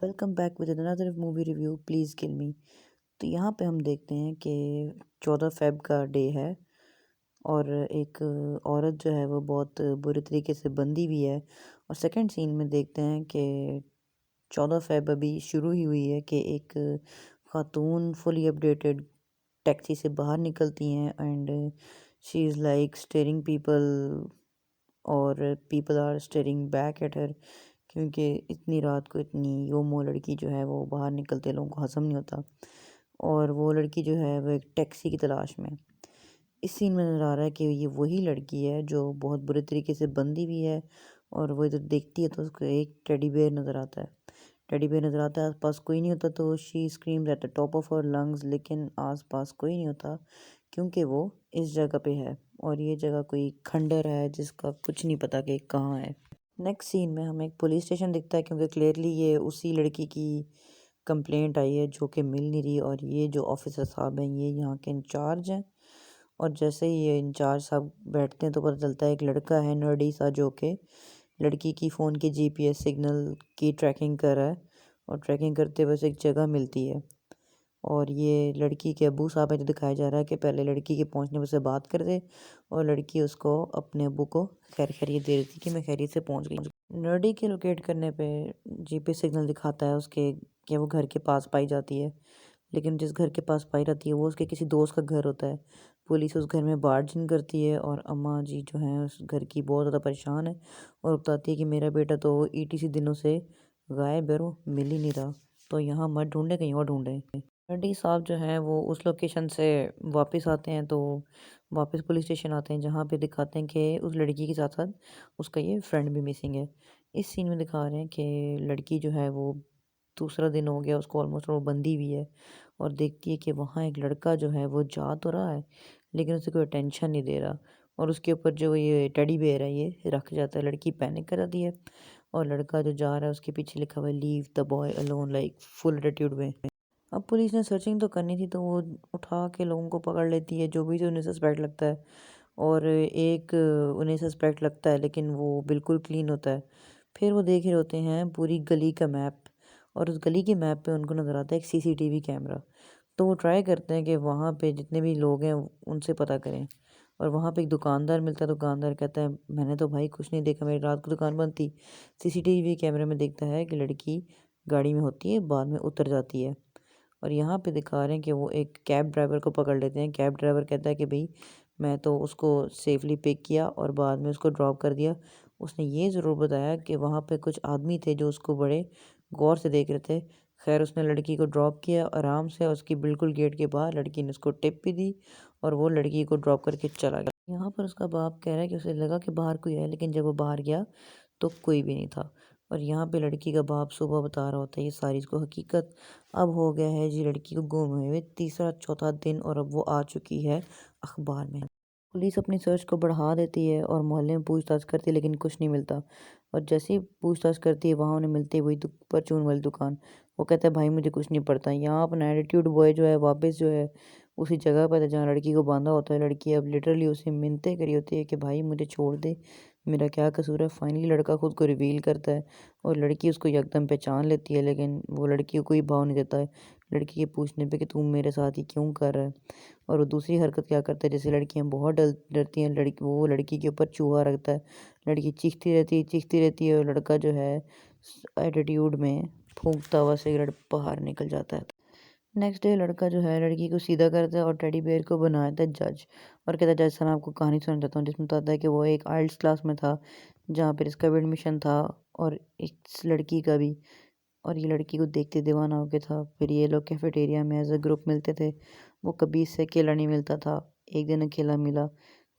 Welcome back with another movie review please kill me. तो यहाँ पे हम देखते हैं कि 14 फेब का डे है और एक औरत जो है वो बहुत बुरे तरीके से बंधी हुई है। और सेकंड सीन में देखते हैं कि 14 फेब अभी शुरू ही हुई है कि एक खातून फुली अपडेटेड टैक्सी से बाहर निकलती हैं and she is like staring people और people are staring back at her, क्योंकि इतनी रात को इतनी योमो लड़की जो है वो बाहर निकलते लोगों को हज़म नहीं होता। और वो लड़की जो है वो एक टैक्सी की तलाश में। इस सीन में नज़र आ रहा है कि ये वही लड़की है जो बहुत बुरे तरीके से बंधी हुई है। और वो इधर देखती है तो उसको एक टेडी बेयर नज़र आता है। टेडी बेयर नज़र आता है, आसपास कोई नहीं होता तो she screams at the top of her lungs, लेकिन आसपास कोई नहीं होता क्योंकि वो इस जगह पे है और ये जगह कोई खंडर है जिसका कुछ नहीं पता कि कहाँ है। नेक्स्ट सीन में हमें एक पुलिस स्टेशन दिखता है क्योंकि क्लियरली ये उसी लड़की की कंप्लेंट आई है जो कि मिल नहीं रही। और ये जो ऑफिसर साहब हैं ये यहाँ के इंचार्ज हैं। और जैसे ही ये इंचार्ज साहब बैठते हैं तो पता चलता है एक लड़का है नर्डी सा जो कि लड़की की फ़ोन के जीपीएस सिग्नल की ट्रैकिंग कर रहा है। और ट्रैकिंग करते हुए उसे एक जगह मिलती है और ये लड़की के अब्बू साहब हैं जो दिखाया जा रहा है कि पहले लड़की के पहुंचने पर से बात कर दे और लड़की उसको अपने अब्बू को खैरियत दे रही थी कि मैं खैरियत से पहुंच गई। नर्डी के लोकेट करने पे जीपीएस सिग्नल दिखाता है उसके कि वो घर के पास पाई जाती है, लेकिन जिस घर के पास पाई जाती है वो उसके किसी दोस्त का घर होता है। पुलिस उस घर में बार्ज इन करती है और अम्मा जी जो हैं उस घर की बहुत ज़्यादा परेशान है और बताती है कि मेरा बेटा तो ईटीसी दिनों से गायब है, वो मिल ही नहीं रहा, तो यहाँ मत ढूंढे कहीं और ढूंढे। नर्डी साहब जो हैं वो उस लोकेशन से वापस आते हैं तो वापस पुलिस स्टेशन आते हैं जहाँ पे दिखाते हैं कि उस लड़की के साथ साथ उसका ये फ्रेंड भी मिसिंग है। इस सीन में दिखा रहे हैं कि लड़की जो है वो दूसरा दिन हो गया उसको ऑलमोस्ट, वो बंदी हुई है और देखती है कि वहाँ एक लड़का जो है वो जा तो रहा है लेकिन उसे कोई अटेंशन नहीं दे रहा। और उसके ऊपर जो ये टेडी बेयर है ये रख जाता है। लड़की पैनिक कर जाती है और लड़का जो जा रहा है उसके पीछे लिखा हुआ है leave the boy alone, like full attitude में। अब पुलिस ने सर्चिंग तो करनी थी तो वो उठा के लोगों को पकड़ लेती है जो भी जो उन्हें सस्पेक्ट लगता है। और एक उन्हें सस्पेक्ट लगता है लेकिन वो बिल्कुल क्लीन होता है। फिर वो देख रहे होते हैं पूरी गली का मैप और उस गली के मैप पे उनको नज़र आता है एक सीसीटीवी कैमरा। तो वो ट्राई करते हैं कि वहाँ पे जितने भी लोग हैं उनसे पता करें। और वहाँ पे एक दुकानदार मिलता है, दुकानदार कहता है मैंने तो भाई कुछ नहीं देखा, मेरी रात को दुकान बंद थी। सीसीटीवी कैमरे में देखता है कि लड़की गाड़ी में होती है, बाद में उतर जाती है। और यहाँ पे दिखा रहे हैं कि वो एक कैब ड्राइवर को पकड़ लेते हैं। कैब ड्राइवर कहता है कि भाई मैं तो उसको सेफली पिक किया और बाद में उसको ड्रॉप कर दिया। उसने ये ज़रूर बताया कि वहाँ पे कुछ आदमी थे जो उसको बड़े गौर से देख रहे थे। खैर उसने लड़की को ड्रॉप किया आराम से, उसकी बिल्कुल गेट के बाहर लड़की ने उसको टिप भी दी और वो लड़की को ड्रॉप करके चला गया। यहाँ पर उसका बाप कह रहा है कि उसे लगा कि बाहर कोई है, लेकिन जब वो बाहर गया तो कोई भी नहीं था। और यहाँ पे लड़की का बाप सुबह बता रहा होता है ये सारी इसको हकीकत। अब हो गया है जी लड़की को गुम हुए तीसरा चौथा दिन और अब वो आ चुकी है अखबार में। पुलिस अपनी सर्च को बढ़ा देती है और मोहल्ले में पूछताछ करती है लेकिन कुछ नहीं मिलता। और जैसे ही पूछताछ करती है वहाँ उन्हें मिलती है वही परचून वाली दुकान। वो कहता है भाई मुझे कुछ नहीं पड़ता। यहाँ अपना एटीट्यूड बॉय जो है वापस जो है उसी जगह पर था जहाँ लड़की को बांधा होता है। लड़की अब लिटरली उसे मिन्नतें करी होती है कि भाई मुझे छोड़ दे, मेरा क्या कसूर है। फाइनली लड़का खुद को रिवील करता है और लड़की उसको एकदम पहचान लेती है, लेकिन वो लड़की को कोई भाव नहीं देता है लड़की के पूछने पे कि तू मेरे साथ ही क्यों कर रहा है। और वो दूसरी हरकत क्या करता है, जैसे लड़कियां बहुत डरती हैं, लड़की वो लड़की के ऊपर चूहा रखता है। लड़की चीखती रहती है और लड़का जो है एटीट्यूड में फूंकता हुआ सिगरेट बाहर निकल जाता है। नेक्स्ट डे लड़का जो है लड़की को सीधा करता है और टेडी बेयर को बनाता है जज। और कहता है जज साहब मैं आपको कहानी सुनाना चाहता हूँ, जिसमें बताता है कि वो एक आइल्स क्लास में था जहाँ पर इसका भी एडमिशन था और एक लड़की का भी। और ये लड़की को देखते दीवाना हो गया था। फिर ये लोग कैफेटेरिया में एज अ ग्रुप मिलते थे। वो कभी इससे अकेला नहीं मिलता था। एक दिन अकेला मिला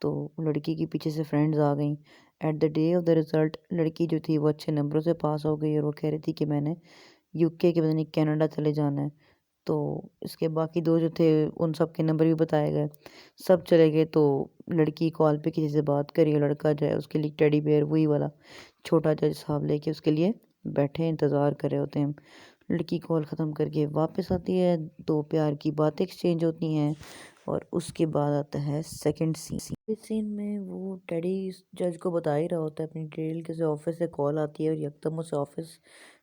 तो लड़की के पीछे से फ्रेंड्स आ गई। At the day of the result लड़की जो थी वो अच्छे नंबरों से पास हो गई और वो कह रही थी कि मैंने यूके के पता नहीं कनाडा चले जाना है। तो इसके बाकी दो जो थे उन सब के नंबर भी बताए गए, सब चले गए। तो लड़की कॉल पे किसी से बात करी और लड़का जो है उसके लिए टेडी बेयर वही वाला छोटा जज साहब लेके उसके लिए बैठे इंतज़ार कर रहे होते हैं। लड़की कॉल ख़त्म करके वापस आती है, दो प्यार की बातें एक्सचेंज होती हैं और उसके बाद आता है सेकंड सीन। इस सीन में वो टेडी जज को बता ही रहा होता है अपनी डिटेल, किसी ऑफिस से कॉल आती है और एकदम उसे ऑफिस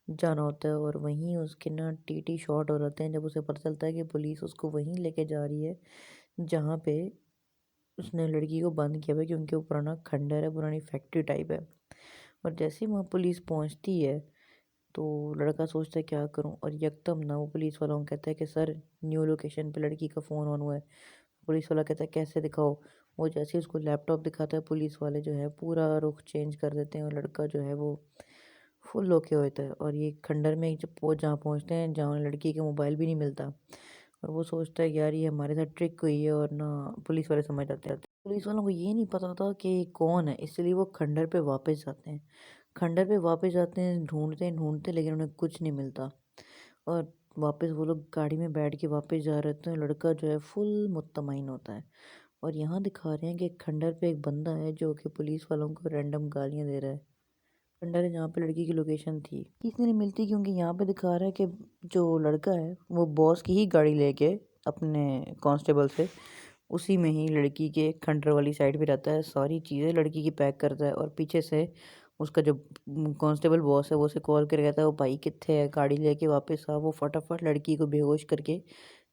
जाना होता है और वहीं उसके ना टीटी शॉट हो जाते हैं जब उसे पता चलता है कि पुलिस उसको वहीं लेके जा रही है जहाँ पे उसने लड़की को बंद किया हुआ है, क्योंकि वो पुराना खंडर है, पुरानी फैक्ट्री टाइप है। और जैसे ही वहाँ पुलिस पहुँचती है तो लड़का सोचता है क्या करूँ, और यकदम ना वो पुलिस वालों को कहता है कि सर न्यू लोकेशन पे लड़की का फ़ोन ऑन हुआ है। पुलिस वाला कहता है कैसे दिखाओ। वो जैसे ही उसको लैपटॉप दिखाता है, पुलिस वाले जो है पूरा रुख चेंज कर देते हैं और लड़का जो है वो फुल ओके होता है। और ये खंडर में जब वो जहाँ पहुँचते हैं जहाँ लड़की का मोबाइल भी नहीं मिलता, और वो सोचता है कि यार ये हमारे साथ ट्रिक हुई है, और ना पुलिस वाले समझ जाते हैं। पुलिस वालों को ये नहीं पता था कि ये कौन है, इसलिए वो खंडर पे वापस जाते हैं। खंडर पे वापस जाते हैं, ढूंढते हैं ढूंढते, लेकिन उन्हें कुछ नहीं मिलता। और वापस वो लोग गाड़ी में बैठ के वापस जा रहे होते हैं, लड़का जो है फुल मुत्तमईन होता है। और यहाँ दिखा रहे हैं कि खंडर पे एक बंदा है जो कि पुलिस वालों को रैंडम गालियाँ दे रहा है। खंडर है जहाँ पे लड़की की लोकेशन थी, इसलिए नहीं मिलती क्योंकि यहाँ पे दिखा रहा है कि जो लड़का है वो बॉस की ही गाड़ी लेके अपने कांस्टेबल से उसी में ही लड़की के खंडर वाली साइड पे रहता है, सारी चीज़ें लड़की की पैक करता है। और पीछे से उसका जो कांस्टेबल बॉस है वो उसे कॉल करके कहता है वो भाई कित्थे है, गाड़ी लेके वापस आ। वो फटाफट लड़की को बेहोश करके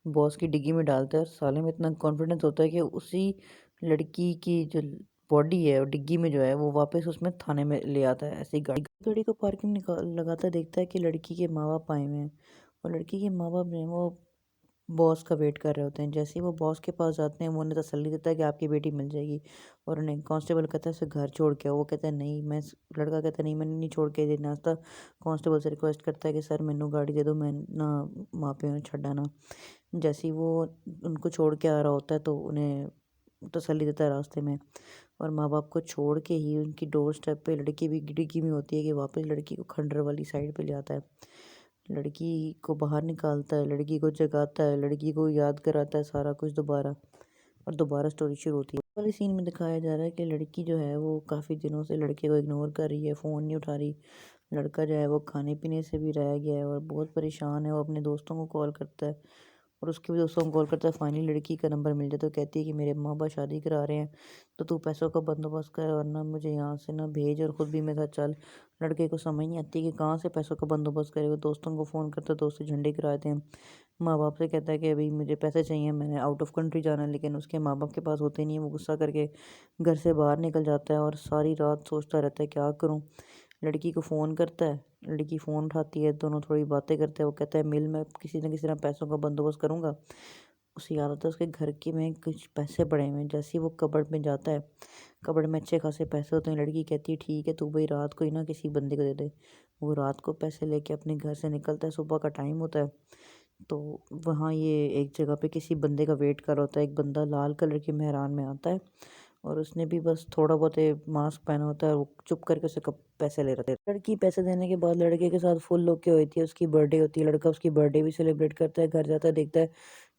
बॉस की डिग्गी में डालता है। साले में इतना कॉन्फिडेंस होता है कि उसी लड़की की जो बॉडी है और डिग्गी में जो है वो वापस उसमें थाने में ले आता है। ऐसे ही गाड़ी गाड़ी को पार्किंग निकाल लगाता देखता है कि लड़की के माँ बाप आए हुए हैं, और लड़की के माँ बाप जो है वो बॉस का वेट कर रहे होते हैं। जैसे ही वो बॉस के पास जाते हैं वो उन्हें तसल्ली देता है कि आपकी बेटी मिल जाएगी, और उन्हें कांस्टेबल कहता है उसे घर छोड़ के आओ। वो कहता है नहीं मैं, लड़का कहता है नहीं मैंने नहीं छोड़ के देना नाश्ता। कांस्टेबल से रिक्वेस्ट करता है कि सर मैनू गाड़ी दे दो, मैं ना माँ प्यो छड्डा ना। जैसे ही वो उनको छोड़ के आ रहा होता है तो उन्हें तसल्ली देता है रास्ते में, और माँ बाप को छोड़ के ही उनकी डोर स्टेप पे लड़की भी डिग्गी में होती है कि वापस लड़की को खंडर वाली साइड पे ले आता है। लड़की को बाहर निकालता है, लड़की को जगाता है, लड़की को याद कराता है सारा कुछ दोबारा, और दोबारा स्टोरी शुरू होती है। वाले सीन में दिखाया जा रहा है कि लड़की जो है वो काफ़ी दिनों से लड़के को इग्नोर कर रही है, फ़ोन नहीं उठा रही। लड़का जो है वो खाने पीने से भी रह गया है और बहुत परेशान है। वो अपने दोस्तों को कॉल करता है, और उसके भी दोस्तों को कॉल करता है। फाइनली लड़की का नंबर मिल जाता है, तो कहती है कि मेरे माँ बाप शादी करा रहे हैं, तो तू पैसों का बंदोबस्त कर, वरना मुझे यहाँ से ना भेज और ख़ुद भी मेरे साथ चल। लड़के को समझ नहीं आती कि कहाँ से पैसों का बंदोबस्त करे। वो दोस्तों को फ़ोन करता है, दोस्त से झंडे गिराते हैं। माँ बाप से कहता है कि अभी मुझे पैसे चाहिए, मैंने आउट ऑफ कंट्री जाना है, लेकिन उसके माँ बाप के पास होते नहीं है। वो गुस्सा करके घर से बाहर निकल जाता है और सारी रात सोचता रहता है क्या करूँ। लड़की को फ़ोन करता है, लड़की फ़ोन उठाती है, दोनों थोड़ी बातें करते हैं। वो कहता है मिल, मैं किसी न किसी तरह पैसों का बंदोबस्त करूँगा। उसे याद आता है उसके घर के में कुछ पैसे पड़े हुए हैं। जैसे ही वो कबर्ड में जाता है, कबर्ड में अच्छे खासे पैसे होते हैं। लड़की कहती है ठीक है तू भाई रात को ही ना किसी बंदे को दे दे। वो रात को पैसे लेके अपने घर से निकलता है, सुबह का टाइम होता है। तो वहाँ ये एक जगह पे किसी बंदे का वेट कर रहा होता है। एक बंदा लाल कलर की मेहरान में आता है, और उसने भी बस थोड़ा बहुत मास्क पहना होता है, और वो चुप करके उसे कब पैसे ले रहे थे। लड़की पैसे देने के बाद लड़के के साथ फुल होके हुई थी, उसकी बर्थडे होती है। लड़का उसकी बर्थडे भी सेलिब्रेट करता है, घर जाता है देखता है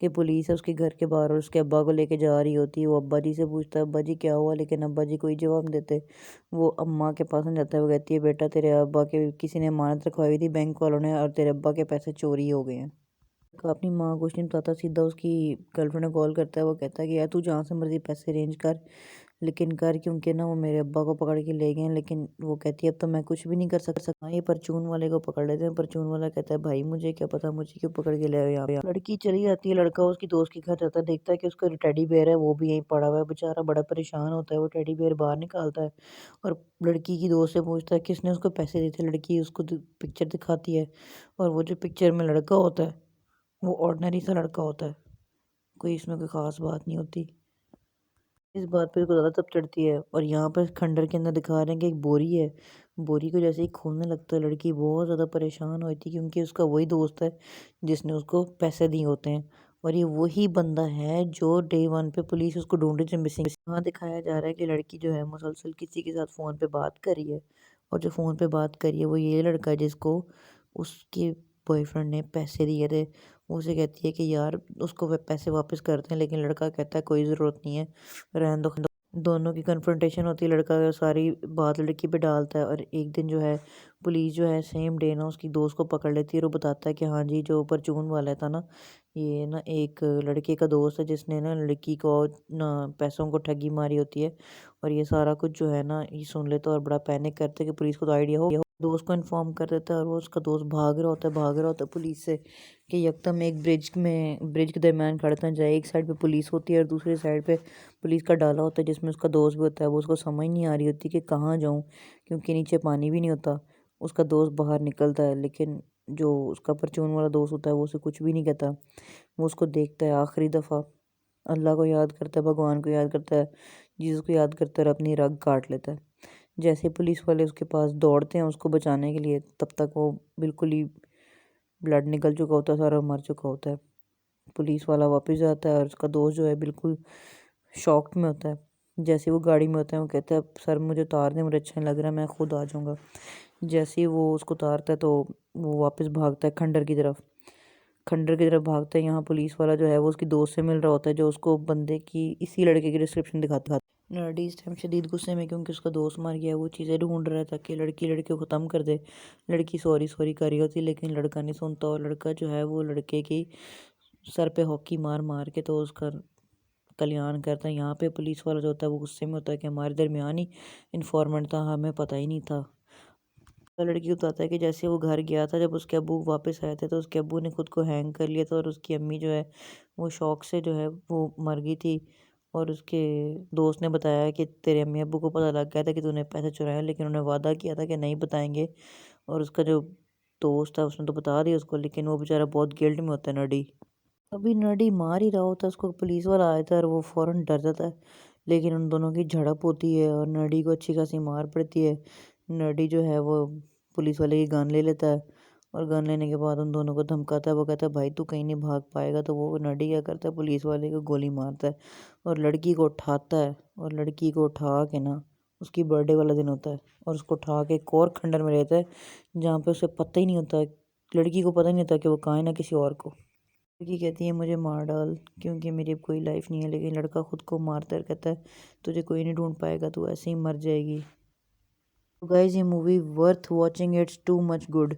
कि पुलिस है उसके घर के बाहर और उसके अब्बा को लेके जा रही होती है। वो अब्बा जी से पूछता है अब्बा जी क्या हुआ, लेकिन अब्बा जी कोई जवाब नहीं देते। वो अम्मा के पास में जाता है, वो कहती है बेटा तेरे अब्बा के किसी ने अमानत रखवाई हुई थी बैंक वालों ने, और तेरे अब्बा के पैसे चोरी हो गए हैं। अपनी माँ को कुछ नहीं बताता, सीधा उसकी गर्लफ्रेंड को कॉल करता है। वो कहता है कि यार तू जहाँ से मर्जी पैसे अरेंज कर, लेकिन कर, क्योंकि ना वो मेरे अब्बा को पकड़ के ले गए हैं। लेकिन वो कहती है अब तो मैं कुछ भी नहीं कर सकता। हाँ, ये परचून वाले को पकड़ लेते हैं। परचून वाला कहता है भाई मुझे क्या पता, मुझे क्यों पकड़ के ले आए यहाँ पे। लड़की चली जाती है, लड़का उसकी दोस्त के घर जाता है, देखता है कि उसका जो टेडी बेयर है वो भी यहीं पड़ा हुआ है। बेचारा बड़ा परेशान होता है, वो टेडी बेयर बाहर निकालता है और लड़की की दोस्त से पूछता है किसने उसको पैसे दिए थे। लड़की उसको पिक्चर दिखाती है, और वो जो पिक्चर में लड़का होता है वो ऑर्डिनरी सा लड़का होता है, कोई इसमें कोई ख़ास बात नहीं होती। इस बात पे उसको ज़्यादा तब चढ़ती है। और यहाँ पर खंडर के अंदर दिखा रहे हैं कि एक बोरी है। बोरी को जैसे ही खोलने लगता है लड़की बहुत ज़्यादा परेशान होती है, क्योंकि उसका वही दोस्त है जिसने उसको पैसे दिए होते हैं, और ये वही बंदा है जो डे वन पे पुलिस उसको ढूंढ रही थी मिसिंग। यहाँ दिखाया जा रहा है कि लड़की जो है मुसलसल किसी के साथ फ़ोन पे बात कर रही है, और जो फ़ोन पे बात कर रही है वो ये लड़का है जिसको उसके बॉयफ्रेंड ने पैसे दिए थे। वो उसे कहती है कि यार उसको वे पैसे वापस करते हैं, लेकिन लड़का कहता है कोई ज़रूरत नहीं है, रहने दो। दोनों की कन्फ्रंटेशन होती है, लड़का सारी बात लड़की पे डालता है। और एक दिन जो है पुलिस जो है सेम डे ना उसकी दोस्त को पकड़ लेती है, और वो बताता है कि हाँ जी जो परचून वाला था ना, ये ना एक लड़के का दोस्त है जिसने ना लड़की को ना पैसों को ठगी मारी होती है। और ये सारा कुछ जो है ना ये सुन लेते हैं और बड़ा पैनिक करते हैं कि पुलिस को तो आइडिया हो गया। दोस्त को इन्फॉर्म कर देता है और वो उसका दोस्त भाग रहा होता है पुलिस से कि यकदम एक ब्रिज के दरमियान खड़ता जाए। एक साइड पे पुलिस होती है और दूसरी साइड पे पुलिस का डाला होता है जिसमें उसका दोस्त भी होता है। वो उसको समझ नहीं आ रही होती कि कहाँ जाऊँ, क्योंकि नीचे पानी भी नहीं होता। उसका दोस्त बाहर निकलता है, लेकिन जो उसका परचून वाला दोस्त होता है वो उसे कुछ भी नहीं कहता। वो उसको देखता है आखिरी दफ़ा, अल्लाह को याद करता है, भगवान को याद करता है, जीसस को याद करता है और अपनी रग काट लेता है। जैसे पुलिस वाले उसके पास दौड़ते हैं उसको बचाने के लिए, तब तक वो बिल्कुल ही ब्लड निकल चुका होता है, सारा मर चुका होता है। पुलिस वाला वापस आता है और उसका दोस्त जो है बिल्कुल शॉक्ड में होता है। जैसे वो गाड़ी में होता है वो कहता है सर मुझे उतार दें, मुझे अच्छा नहीं लग रहा, मैं खुद आ जाऊँगा। जैसे ही वो उसको उतारता है तो वो वापस भागता है खंडर की तरफ भागता है। यहाँ पुलिस वाला जो है वो उसकी दोस्त से मिल रहा होता है जो उसको बंदे की, इसी लड़के की डिस्क्रिप्शन दिखाता है। नर्डी इस टाइम शदीद गुस्से में, क्योंकि उसका दोस्त मर गया है। वो चीज़ें ढूंढ रहा है ताकि लड़के को ख़त्म कर दे। लड़की सॉरी सॉरी कर रही होती है लेकिन लड़का नहीं सुनता, और लड़का जो है वो लड़के की सर पे हॉकी मार मार के तो उसका कल्याण करता है। यहाँ पे पुलिस वाला जो होता है वो गुस्से में होता है कि हमारे दरमियान ही इन्फॉर्मेंट था, हमें पता ही नहीं था। तो लड़की को बताता है कि जैसे वो घर गया था, जब उसके अब्बू वापस आए थे तो उसके अब्बू ने खुद को हैंग कर लिया था और उसकी अम्मी जो है वो शौक से जो है वो मर गई थी। और उसके दोस्त ने बताया कि तेरे अम्मी अब्बू को पता लग गया था कि तूने पैसे चुराए, लेकिन उन्होंने वादा किया था कि नहीं बताएंगे। और उसका जो दोस्त था उसने तो बता दिया उसको, लेकिन वो बेचारा बहुत गिल्ट में होता है नडी। अभी नडी मार ही रहा होता है उसको, पुलिस वाला आया था और वो फ़ौरन डर जाता है। लेकिन उन दोनों की झड़प होती है और नडी को अच्छी खासी मार पड़ती है। नडी जो है वो पुलिस वाले की गन ले लेता है और गन लेने के बाद उन दोनों को धमकाता है। वो कहता है भाई तू कहीं नहीं भाग पाएगा। तो वो नडी क्या करता है, पुलिस वाले को गोली मारता है और लड़की को उठाता है। और लड़की को उठा के ना, उसकी बर्थडे वाला दिन होता है और उसको उठा के एक और खंडर में रहता है जहाँ पे उसे पता ही नहीं होता, लड़की को पता ही नहीं होता कि वो कहाँ है ना किसी और को। लड़की कहती है मुझे मार डाल क्योंकि मेरी अब कोई लाइफ नहीं है, लेकिन लड़का खुद को मारता है और कहता है तुझे कोई नहीं ढूंढ पाएगा, तू ऐसे ही मर जाएगी। तो गाइज ये movie worth watching, it's too much good.